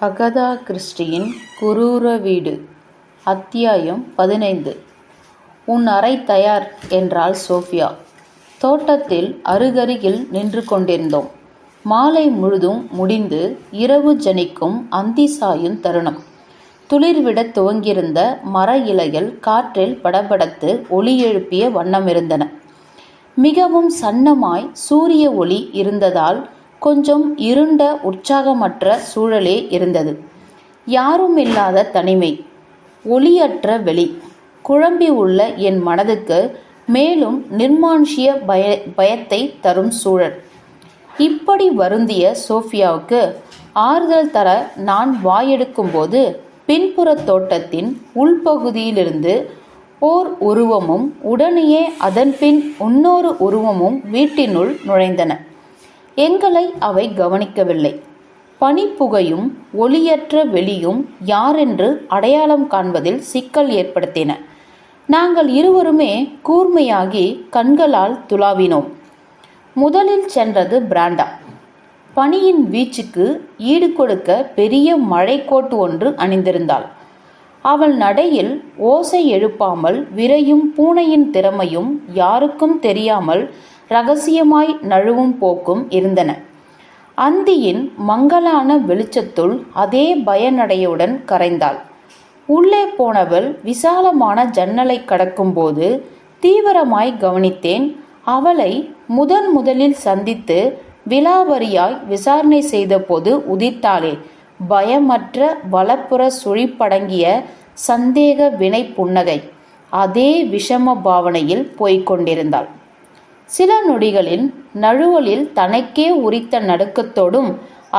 Agatha கிறிஸ்டியின் குரூர வீடு. அத்தியாயம் 15. உன் அறை தயார் என்றாள் சோஃபியா. தோட்டத்தில் அருகருகில் நின்று கொண்டிருந்தோம். மாலை முழுதும் முடிந்து இரவு ஜனிக்கும் அந்தி சாயும் தருணம். துளிர்விடத் துவங்கியிருந்த மர இலைகள் காற்றில் படபடத்து ஒளி எழுப்பிய வண்ணமிருந்தன. மிகவும் சன்னமாய் சூரிய ஒளி இருந்ததால் கொஞ்சம் இருண்ட உற்சாகமற்ற சூழலே இருந்தது. யாரும் இல்லாத தனிமை, ஒளியற்ற வெளி குழம்பி உள்ள என் மனதுக்கு மேலும் நிர்மானுஷ்ய பயத்தை தரும் சூழல். இப்படி வருந்திய சோஃபியாவுக்கு ஆறுதல் தர நான் வாயெடுக்கும்போது பின்புற தோட்டத்தின் உள்பகுதியிலிருந்து ஓர் உருவமும் உடனேயே அதன்பின் இன்னொரு உருவமும் வீட்டினுள் நுழைந்தன. எங்களை அவை கவனிக்கவில்லை. பனிப்புகையும் ஒளியற்ற வெளியும் யாரென்று அடையாளம் காண்பதில் சிக்கல் ஏற்படுத்தின. நாங்கள் இருவருமே கூர்மையாகி கண்களால் துளாவினோம். முதலில் சென்றது பிராண்டா. பனியின் வீச்சுக்கு ஈடு கொடுக்க பெரிய மழைக்கோட்டு ஒன்று அணிந்திருந்தாள். அவள் நடையில் ஓசை எழுப்பாமல் விரையும் பூனையின் திறமையும் யாருக்கும் தெரியாமல் இரகசியமாய் நழுவும் போக்கும் இருந்தன. அந்தியின் மங்கலான வெளிச்சத்துள் அதே பயநடையுடன் கரைந்தாள். உள்ளே போனவள் விசாலமான ஜன்னலை கடக்கும்போது தீவிரமாய் கவனித்தேன். அவளை முதலில் சந்தித்து விலாவரியாய் விசாரணை செய்தபோது உதித்தாளே பயமற்ற வலப்புற சுழிப்படங்கிய சந்தேக வினை புன்னகை, அதே விஷம பாவனையில் போய்கொண்டிருந்தாள். சில நொடிகளில் நழுவலில் தனக்கே உரித்த நடுக்கத்தோடும்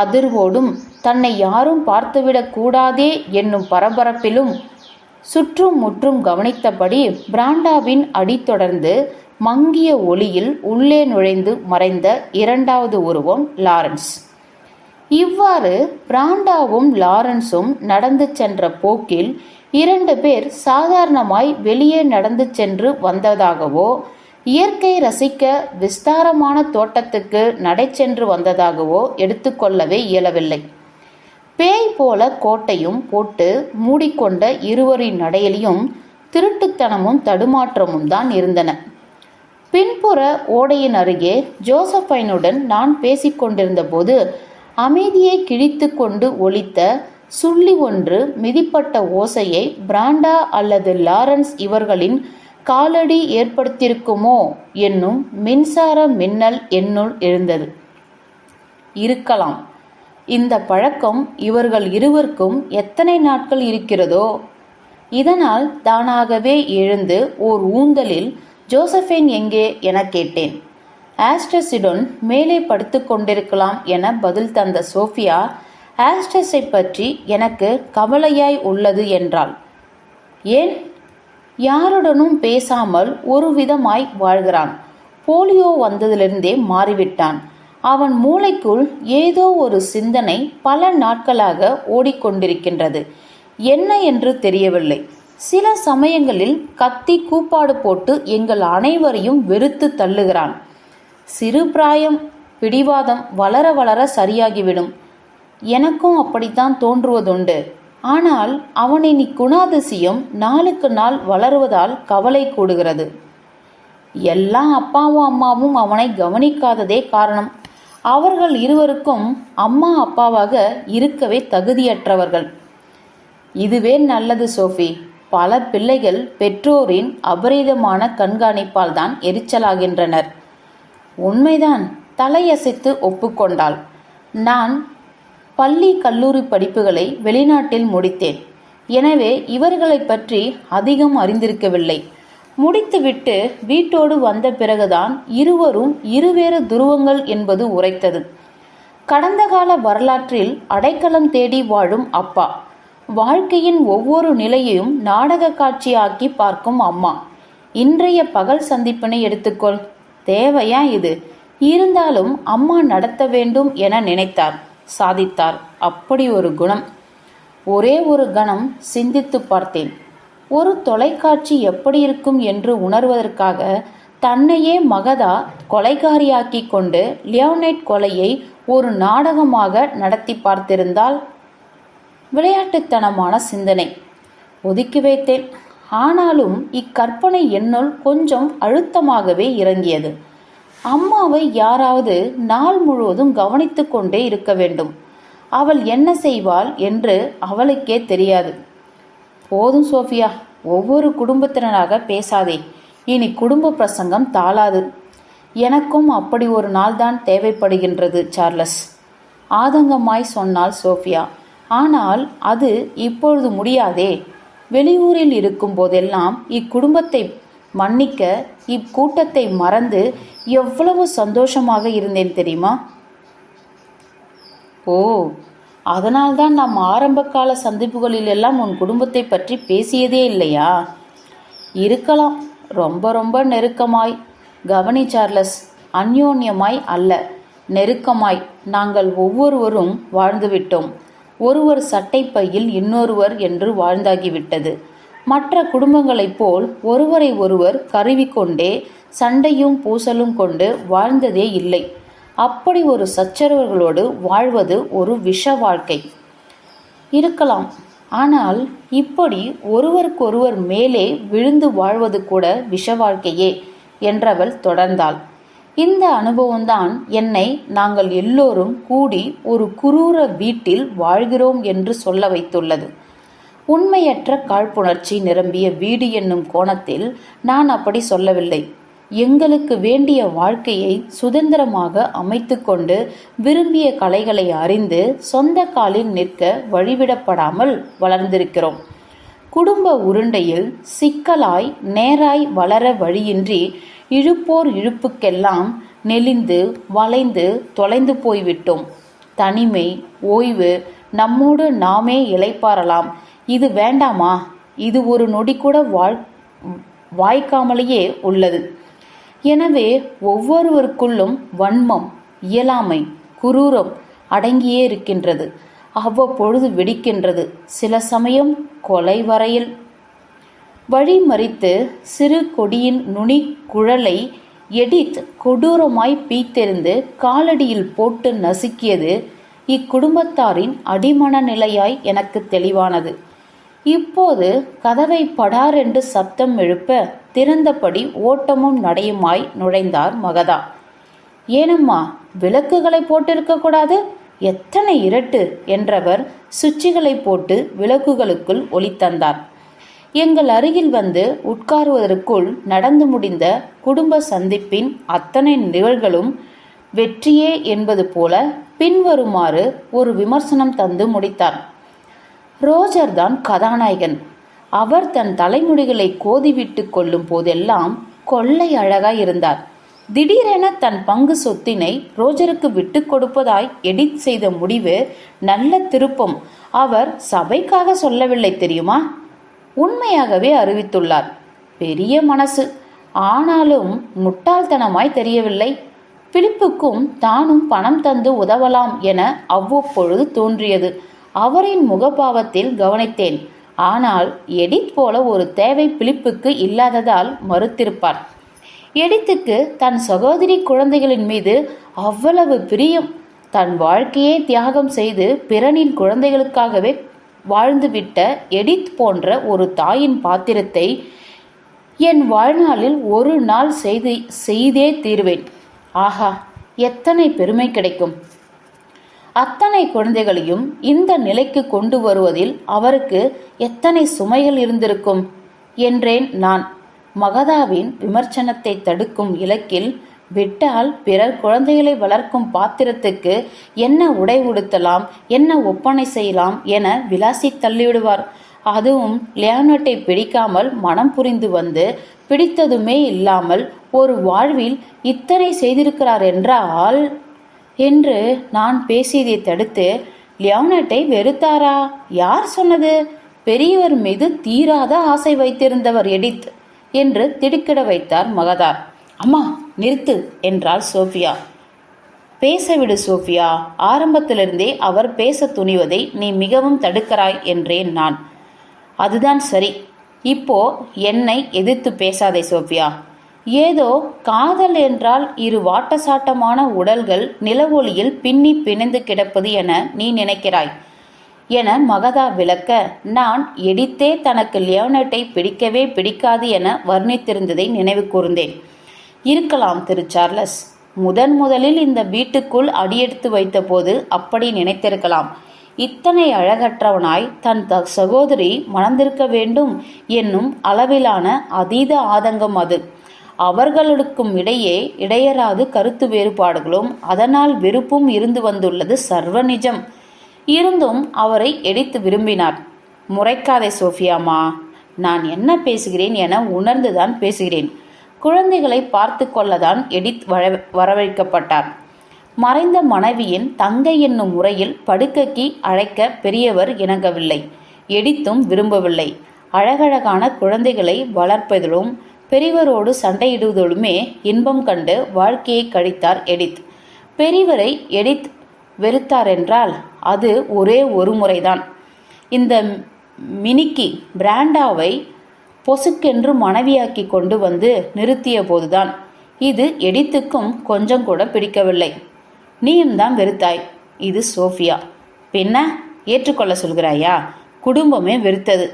அதிர்வோடும் தன்னை யாரும் பார்த்துவிடக் கூடாதே என்னும் பரபரப்பிலும் சுற்றும் முற்றும் கவனித்தபடி பிராண்டாவின் அடி தொடர்ந்து மங்கிய ஒளியில் உள்ளே நுழைந்து மறைந்த இரண்டாவது உருவம் லாரன்ஸ். இவ்வாறு பிராண்டாவும் லாரன்ஸும் நடந்து சென்ற போக்கில் இரண்டு பேர் சாதாரணமாய் வெளியே நடந்து சென்று வந்ததாகவோ இயற்கை ரசிக்க விஸ்தாரமான தோட்டத்துக்கு நடை சென்று வந்ததாகவோ எடுத்துக்கொள்ளவே இயலவில்லை. பேய் போல கோட்டையும் போட்டு மூடிக்கொண்ட இருவரின் நடையிலையும் திருட்டுத்தனமும் தடுமாற்றமும் தான் இருந்தன. பின்புற ஓடையின் அருகே ஜோசப்பைனுடன் நான் பேசிக்கொண்டிருந்த போது அமைதியை கிழித்து கொண்டு ஒலித்த சுள்ளி ஒன்று மிதிப்பட்ட ஓசையை பிராண்டா அல்லது லாரன்ஸ் இவர்களின் காலடி ஏற்படுத்தியிருக்குமோ என்னும் மின்சார மின்னல் என்னுள் எழுந்தது. இருக்கலாம். இந்த பழக்கம் இவர்கள் இருவருக்கும் எத்தனை நாட்கள் இருக்கிறதோ. இதனால் தானாகவே எழுந்து ஓர் ஊந்தலில் ஜோசஃபைன் எங்கே என கேட்டேன். ஆஸ்ட்ரஸுடன் மேலே படுத்து கொண்டிருக்கலாம் என பதில் தந்த சோஃபியா ஆஸ்ட்ரஸை பற்றி எனக்கு கவலையாய் உள்ளது என்றாள். ஏன்? யாருடனும் பேசாமல் ஒரு விதமாய் வாழ்கிறான். போலியோ வந்ததிலிருந்தே மாறிவிட்டான். அவன் மூளைக்குள் ஏதோ ஒரு சிந்தனை பல நாட்களாக ஓடிக்கொண்டிருக்கின்றது. என்ன என்று தெரியவில்லை. சில சமயங்களில் கத்தி கூப்பாடு போட்டு எங்கள் அனைவரையும் வெறுத்து தள்ளுகிறான். சிறு பிராயம் பிடிவாதம் வளர வளர சரியாகிவிடும். எனக்கும் அப்படித்தான் தோன்றுவதுண்டு. ஆனால் அவனின் குணாதிசயம் நாளுக்கு நாள் வளருவதால் கவலை கூடுகிறது. எல்லாம் அப்பாவும் அம்மாவும் அவனை கவனிக்காததே காரணம். அவர்கள் இருவருக்கும் அம்மா அப்பாவாக இருக்கவே தகுதியற்றவர்கள். இதுவே நல்லது சோஃபி. பல பிள்ளைகள் பெற்றோரின் அபரிதமான கண்காணிப்பால் தான் எரிச்சலாகின்றனர். உண்மைதான், தலையசைத்து ஒப்புக்கொண்டாள். நான் பள்ளி கல்லூரி படிப்புகளை வெளிநாட்டில் முடித்தேன். எனவே இவர்களை பற்றி அதிகம் அறிந்திருக்கவில்லை. முடித்துவிட்டு வீட்டோடு வந்த பிறகுதான் இருவரும் இருவேறு துருவங்கள் என்பது உரைத்தது. கடந்த கால வரலாற்றில் அடைக்கலம் தேடி வாழும் அப்பா, வாழ்க்கையின் ஒவ்வொரு நிலையையும் நாடக காட்சியாக்கி பார்க்கும் அம்மா. இன்றைய பகல் சந்திப்பினை எடுத்துக்கொள். தேவையா இது? இருந்தாலும் அம்மா நடத்த வேண்டும் என நினைத்தார், சாதித்தார். அப்படி ஒரு குணம். ஒரே ஒரு கணம் சிந்தித்து பார்த்தேன். ஒரு தொலைக்காட்சி எப்படி இருக்கும் என்று உணர்வதற்காக தன்னையே மகதா கொலைகாரியாக்கி கொண்டு லியோனைட் கொலையை ஒரு நாடகமாக நடத்தி பார்த்திருந்தால் விளையாட்டுத்தனமான சிந்தனை. ஒதுக்கி வைத்தேன். ஆனாலும் இக்கற்பனை என்னுள் கொஞ்சம் அழுத்தமாகவே இறங்கியது. அம்மாவை யாராவது நாள் முழுவதும் கவனித்து கொண்டே இருக்க வேண்டும். அவள் என்ன செய்வாள் என்று அவளுக்கே தெரியாது. போதும் சோஃபியா, ஒவ்வொரு குடும்பத்தினராக பேசாதே. இனி குடும்ப பிரசங்கம் தாளாது. எனக்கும் அப்படி ஒரு நாள்தான் தேவைப்படுகின்றது சார்லஸ், ஆதங்கமாய் சொன்னாள் சோஃபியா. ஆனால் அது இப்பொழுது முடியாதே. வெளியூரில் இருக்கும் போதெல்லாம் இக்குடும்பத்தை மன்னிக்க, இக்கூட்டத்தை மறந்து எவ்வளவு சந்தோஷமாக இருந்தேன் தெரியுமா? ஓ, அதனால்தான் நாம் ஆரம்ப கால சந்திப்புகளில் எல்லாம் உன் குடும்பத்தை பற்றி பேசியதே இல்லையா? இருக்கலாம். ரொம்ப ரொம்ப நெருக்கமாய். கவனி சார்லஸ், அந்யோன்யமாய் அல்ல, நெருக்கமாய் நாங்கள் ஒவ்வொருவரும் வாழ்ந்துவிட்டோம். ஒருவர் சட்டைப்பையில் இன்னொருவர் என்று வாழ்ந்தாகிவிட்டது. மற்ற குடும்பங்களைப் போல் ஒருவரை ஒருவர் கருவிக்கொண்டே சண்டையும் பூசலும் கொண்டு வாழ்ந்ததே இல்லை. அப்படி ஒரு சச்சரவுகளோடு வாழ்வது ஒரு விஷ வாழ்க்கை. இருக்கலாம். ஆனால் இப்படி ஒருவருக்கொருவர் மேலே விழுந்து வாழ்வது கூட விஷ வாழ்க்கையே என்றவள் தொடர்ந்தாள். இந்த அனுபவம்தான் என்னை நாங்கள் எல்லோரும் கூடி ஒரு குரூர வீட்டில் வாழ்கிறோம் என்று சொல்ல வைத்துள்ளது. உண்மையற்ற காழ்ப்புணர்ச்சி நிரம்பிய வீடு என்னும் கோணத்தில் நான் அப்படி சொல்லவில்லை. எங்களுக்கு வேண்டிய வாழ்க்கையை சுதந்திரமாக அமைத்து கொண்டு விரும்பிய கலைகளை அறிந்து சொந்த காலில் நிற்க வழிவிடப்படாமல் வளர்ந்திருக்கிறோம். குடும்ப உருண்டையில் சிக்கலாய் நேராய் வளர வழியின்றி இழுப்போர் இழுப்புக்கெல்லாம் நெளிந்து வளைந்து தொலைந்து போய்விட்டோம். தனிமை, ஓய்வு, நம்மோடு நாமே இளைப்பாறலாம், இது வேண்டாமா? இது ஒரு நொடி கூட வாய்க்காமலேயே உள்ளது. எனவே ஒவ்வொருவருக்குள்ளும் வன்மம், இயலாமை, குரூரம் அடங்கியே இருக்கின்றது. அவ்வப்பொழுது வெடிக்கின்றது. சில சமயம் கொலை வரையில். வழிமறித்து சிறு கொடியின் நுனி குழலை எடித் கொடூரமாய் பீத்தெறிந்து காலடியில் போட்டு நசுக்கியது இக்குடும்பத்தாரின் அடிமனநிலையாய் எனக்கு தெளிவானது. இப்போது கதவை படாரென்று சப்தம் எழுப்ப திறந்தபடி ஓட்டமும் நடையுமாய் நுழைந்தார் மகதா. ஏனம்மா, விளக்குகளை போட்டிருக்க கூடாது? எத்தனை இரட்டு என்றவர் சுவிட்சுகளை போட்டு விளக்குகளுக்குள் ஒளி தந்தார். எங்கள் அருகில் வந்து உட்காருவதற்குள் நடந்து முடிந்த குடும்ப சந்திப்பின் அத்தனை நிகழ்வுகளும் வெற்றியே என்பது போல பின்வருமாறு ஒரு விமர்சனம் தந்து முடித்தார். ரோஜர் தான் கதாநாயகன். அவர் தன் தலைமுடிகளை கோதிவிட்டு கொள்ளும் போதெல்லாம் கொள்ளை அழகாய் இருந்தார். திடீரென தன் பங்கு சொத்தினை ரோஜருக்கு விட்டு கொடுப்பதாய் எடிட் செய்த முடிவு நல்ல திருப்பம். அவர் சபைக்காக சொல்லவில்லை தெரியுமா, உண்மையாகவே அறிவித்துள்ளார். பெரிய மனசு, ஆனாலும் முட்டாள்தனமாய் தெரியவில்லை. பிலிப்புக்கும் தானும் பணம் தந்து உதவலாம் என அவ்வப்பொழுது தோன்றியது. அவரின் முகபாவத்தில் கவனித்தேன். ஆனால் எடித் போல ஒரு தேவை பிலிப்புக்கு இல்லாததால் மறுத்திருப்பார். எடித்துக்கு தன் சகோதரி குழந்தைகளின் மீது அவ்வளவு பிரியம். தன் வாழ்க்கையை தியாகம் செய்து பிறனின் குழந்தைகளுக்காகவே வாழ்ந்துவிட்ட எடித் போன்ற ஒரு தாயின் பாத்திரத்தை என் வாழ்நாளில் ஒரு நாள் செய்தே தீர்வேன். ஆஹா, எத்தனை பெருமை கிடைக்கும்! அத்தனை குழந்தைகளையும் இந்த நிலைக்கு கொண்டு வருவதில் அவருக்கு எத்தனை சுமைகள் இருந்திருக்கும் என்றேன் நான். மகதாவின் விமர்சனத்தை தடுக்கும் இலக்கில், விட்டால் பிறர் குழந்தைகளை வளர்க்கும் பாத்திரத்துக்கு என்ன உடை உடுத்தலாம், என்ன ஒப்பனை செய்யலாம் என விளாசி தள்ளிவிடுவார். அதுவும் லியோனட்டை பிடிக்காமல் மனம் புரிந்து வந்து பிடித்ததுமே இல்லாமல் ஒரு வாழ்வில் இத்தனை செய்திருக்கிறார் என்றால் என்று நான் பேசியதை தடுத்து, லியோனட்டை வெறுத்தாரா? யார் சொன்னது? பெரியவர் மீது தீராத ஆசை வைத்திருந்தவர் எடித் என்று திடுக்கிட வைத்தார் மகதார். அம்மா, நிறுத்து என்றாள் சோஃபியா. பேசவிடு சோஃபியா, ஆரம்பத்திலிருந்தே அவர் பேச துணிவதை நீ மிகவும் தடுக்கிறாய் என்றேன் நான். அதுதான் சரி. இப்போ என்னை எதிர்த்து பேசாதே சோஃபியா. ஏதோ காதல் என்றால் இரு வாட்டசாட்டமான உடல்கள் நிலவொளியில் பின்னி பிணைந்து கிடப்பது என நீ நினைக்கிறாய். என மகதா விளக்க, நான் எடித்தே தனக்கு லியோனட்டை பிடிக்கவே பிடிக்காது என வர்ணித்திருந்ததை நினைவு கூர்ந்தேன். இருக்கலாம் திரு சார்லஸ். முதலில் இந்த வீட்டுக்குள் அடியெடுத்து வைத்தபோது அப்படி நினைத்திருக்கலாம். இத்தனை அழகற்றவனாய் தன் சகோதரி மணந்திருக்க வேண்டும் என்னும் அளவிலான அதீத ஆதங்கம் அது. அவர்களுக்கும் இடையே இடையராது கருத்து வேறுபாடுகளும் அதனால் வெறுப்பும் இருந்து வந்துள்ளது சர்வ நிஜம். இருந்தும் அவரை எடித்து விரும்பினார். முறைக்காதே சோஃபியாமா, நான் என்ன பேசுகிறேன் என உணர்ந்துதான் பேசுகிறேன். குழந்தைகளை பார்த்து கொள்ளதான் எடித் வரவழைக்கப்பட்டார். மறைந்த மனைவியின் தங்கை என்னும் முறையில் படுக்கைக்கு அழைக்க பெரியவர் இணங்கவில்லை. எடித்தும் விரும்பவில்லை. அழகழகான குழந்தைகளை வளர்ப்பதிலும் பெரியவரோடு சண்டையிடுவதிலுமே இன்பம் கண்டு வாழ்க்கையை கழித்தார் எடித். பெரியவரை எடித் வெறுத்தாரென்றால் அது ஒரே ஒரு முறைதான். இந்த மினிக்கி பிராண்டாவை பொசுக்கென்று மனைவியாக்கி கொண்டு வந்து நிறுத்திய போதுதான். இது எடித்துக்கும் கொஞ்சம் கூட பிடிக்கவில்லை. நீயும் தான் வெறுத்தாய். இது சோஃபியா. பின்ன ஏற்றுக்கொள்ள சொல்கிறாயா? குடும்பமே வெறுத்தது.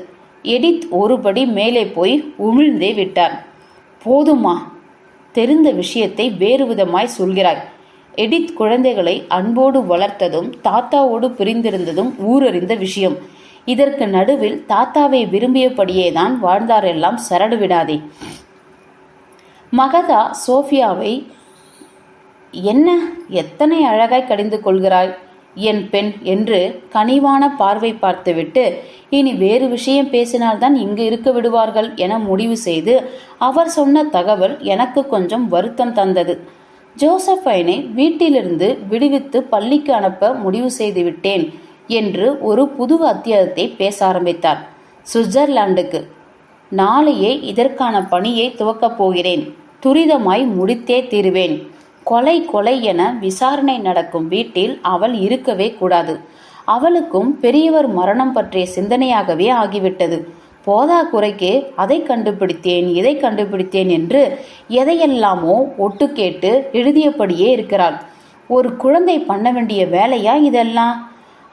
எடித் ஒருபடி மேலே போய் உமிழ்ந்தே விட்டார். போதுமா? தெரிந்த விஷயத்தை வேறு விதமாய் சொல்கிறாய். எடித் குழந்தைகளை அன்போடு வளர்த்ததும் தாத்தாவோடு பிரிந்திருந்ததும் ஊரறிந்த விஷயம். இதற்கு நடுவில் தாத்தாவை விரும்பியபடியேதான் வாழ்ந்தாரெல்லாம் சரடு விடாதே. மகதா சோஃபியாவை என்ன எத்தனை அழகாய் கடிந்து கொள்கிறாய் என் பெண் என்று கனிவான பார்வை பார்த்துவிட்டு, இனி வேறு விஷயம் பேசினால்தான் இங்கு இருக்க விடுவார்கள் என முடிவு செய்து அவர் சொன்ன தகவல் எனக்கு கொஞ்சம் வருத்தம் தந்தது. ஜோசப்பைனை வீட்டிலிருந்து விடுவித்து பள்ளிக்கு அனுப்ப முடிவு செய்து விட்டேன் என்று ஒரு புது அத்தியாயத்தை பேச ஆரம்பித்தார். சுவிட்சர்லாந்துக்கு நாளையே இதற்கான பணியை துவக்கப் போகிறேன். துரிதமாய் முடித்தே தீருவேன். கொலை என விசாரணை நடக்கும் வீட்டில் அவள் இருக்கவே கூடாது. அவளுக்கும் பெரியவர் மரணம் பற்றிய சிந்தனையாகவே ஆகிவிட்டது. போதா குறைக்கு அதை கண்டுபிடித்தேன் இதை கண்டுபிடித்தேன் என்று எதையெல்லாமோ ஒட்டு கேட்டு எழுதியபடியே இருக்கிறாள். ஒரு குழந்தை பண்ண வேண்டிய வேலையா இதெல்லாம்?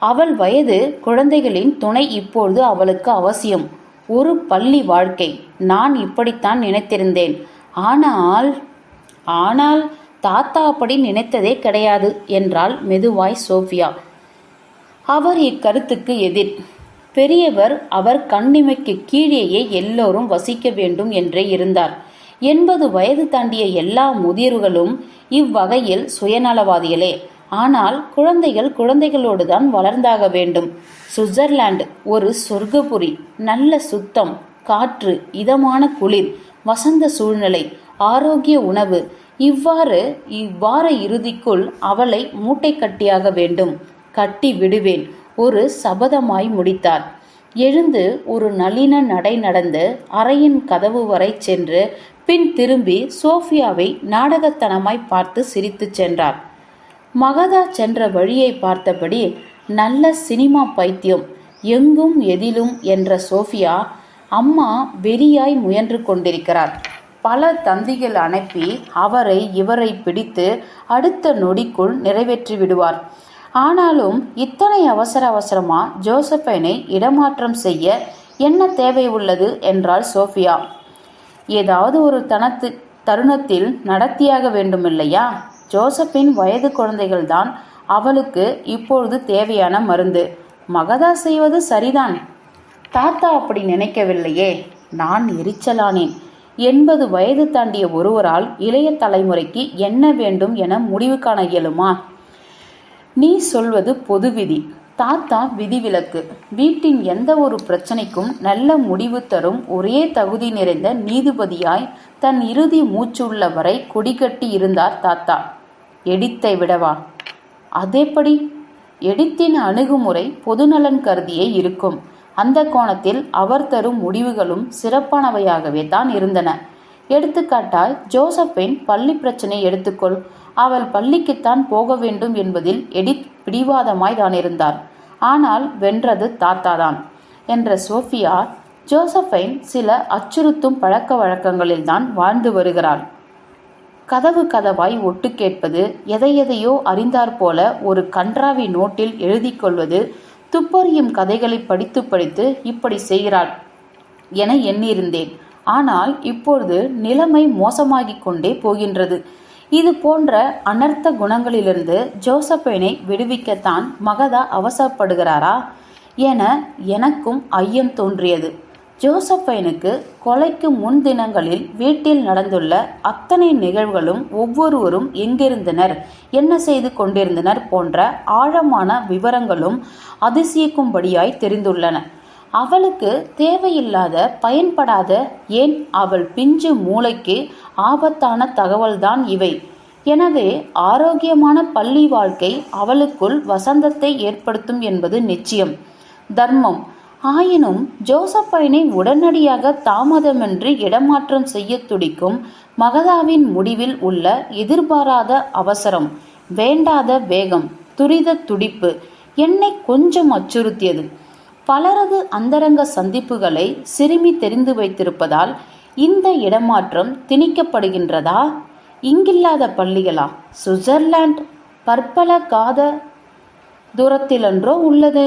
அவள் வயது குழந்தைகளின் துணை இப்பொழுது அவளுக்கு அவசியம். ஒரு பள்ளி வாழ்க்கை. நான் இப்படித்தான் நினைத்திருந்தேன். ஆனால் தாத்தா அப்படி நினைத்ததே கிடையாது என்றாள் மெதுவாய் சோஃபியா. அவர் இக்கருத்துக்கு எதிர். பெரியவர் அவர் கண்ணிமைக்கு கீழேயே எல்லோரும் வசிக்க வேண்டும் என்றே இருந்தார். 80 வயது தாண்டிய எல்லா முதியவர்களும் இவ்வகையில் சுயநலவாதிகளே. ஆனால் குழந்தைகளோடு தான் வளர்ந்தாக வேண்டும். சுவிட்சர்லாந்து ஒரு சொர்க்கபுரி. நல்ல சுத்தம், காற்று, இதமான குளிர், வசந்த சூழ்நிலை, ஆரோக்கிய உணவு. இவ்வார இறுதிக்குள் அவளை மூட்டை கட்டியாக வேண்டும். கட்டி விடுவேன் ஒரு சபதமாய் முடித்தார். எழுந்து ஒரு நளின நடை நடந்து அறையின் கதவு வரை சென்று பின் திரும்பி சோஃபியாவை நாடகத்தனமாய் பார்த்து சிரித்து சென்றார். மகதா சென்ற வழியை பார்த்தபடி நல்ல சினிமா பைத்தியம், எங்கும் எதிலும் என்ற சோஃபியா அம்மா வெறியாய் முயன்று கொண்டிருக்கிறார். பல தந்திகள் அனுப்பி அவரை இவரை பிடித்து அடுத்த நொடிக்குள் நிறைவேற்றி விடுவார். ஆனாலும் இத்தனை அவசரமா ஜோசப்பைனை இடமாற்றம் செய்ய என்ன தேவை உள்ளது என்றாள் சோஃபியா. ஏதாவது ஒரு தருணத்தில் நடத்தியாக வேண்டுமில்லையா? ஜோசப்பின் வயது குழந்தைகள்தான் அவளுக்கு இப்பொழுது தேவையான மருந்து. மகதா செய்வது சரிதான். தாத்தா அப்படி நினைக்கவில்லையே. நான் எரிச்சலானேன். 80 வயது தாண்டிய ஒருவரால் இளைய தலைமுறைக்கு என்ன வேண்டும் என முடிவு காண இயலுமா? நீ சொல்வது பொது விதி. தாத்தா விதிவிலக்கு. வீட்டின் எந்த ஒரு பிரச்சனைக்கும் நல்ல முடிவு தரும் ஒரே தகுதி நிறைந்த நீதிபதியாய் தன் இறுதி மூச்சுள்ள வரை கொடிகட்டி இருந்தார் தாத்தா. எடித்தை விடவா? அதேபடி? எடித்தின் அணுகுமுறை பொதுநலன் கருதியே இருக்கும். அந்த கோணத்தில் அவர் தரும் முடிவுகளும் சிறப்பானவையாகவே தான் இருந்தன. எடுத்துக்காட்டாய் ஜோசப்பின் பள்ளி பிரச்சனை எடுத்துக்கொள். அவள் பள்ளிக்குத்தான் போக வேண்டும் என்பதில் எடித் பிடிவாதமாய் தான் இருந்தார். ஆனால் வென்றது தாத்தாதான் என்ற சோஃபியா ஜோசப்பைன் சில அச்சுறுத்தும் பழக்க வழக்கங்களில்தான் வாழ்ந்து வருகிறாள். கதவாய் ஒட்டு கேட்பது, எதையோ அறிந்தாற்போல ஒரு கன்றாவி நோட்டில் எழுதி கொள்வது, துப்பறியும் கதைகளை படித்து படித்து இப்படி செய்கிறாள் என எண்ணியிருந்தேன். ஆனால் இப்பொழுது நிலைமை மோசமாகிக் கொண்டே போகின்றது. இது போன்ற அனர்த்த குணங்களிலிருந்து ஜோசப்பைனை விடுவிக்கத்தான் மகதா அவசரப்படுகிறாரா என எனக்கும் ஐயம் தோன்றியது. ஜோசப்பைனுக்கு கொலைக்கு முன் தினங்களில் வீட்டில் நடந்துள்ள அத்தனை நிகழ்வுகளும் ஒவ்வொருவரும் எங்கிருந்தனர், என்ன செய்து கொண்டிருந்தனர் போன்ற ஆழமான விவரங்களும் அதிசயிக்கும்படியாய் தெரிந்துள்ளன. அவளுக்கு தேவையில்லாத, பயன்படாத, ஏன் அவள் பிஞ்சு மூளைக்கு ஆபத்தான தகவல்தான் இவை. எனவே ஆரோக்கியமான பள்ளி வாழ்க்கை அவளுக்குள் வசந்தத்தை ஏற்படுத்தும் என்பது நிச்சயம், தர்மம். ஆயினும் ஜோசப்பைனை உடனடியாக தாமதமின்றி இடமாற்றம் செய்ய துடிக்கும் மகதாவின் முடிவில் உள்ள எதிர்பாராத அவசரம், வேண்டாத வேகம், துரித துடிப்பு என்னை கொஞ்சம் அச்சுறுத்தியது. பலரது அந்தரங்க சந்திப்புகளை சிறுமி தெரிந்து வைத்திருப்பதால் இந்த இடமாற்றம் திணிக்கப்படுகின்றதா? இங்கில்லாத பள்ளிகளா? சுவிட்சர்லாந்து பற்பல காத தூரத்திலன்றோ உள்ளது.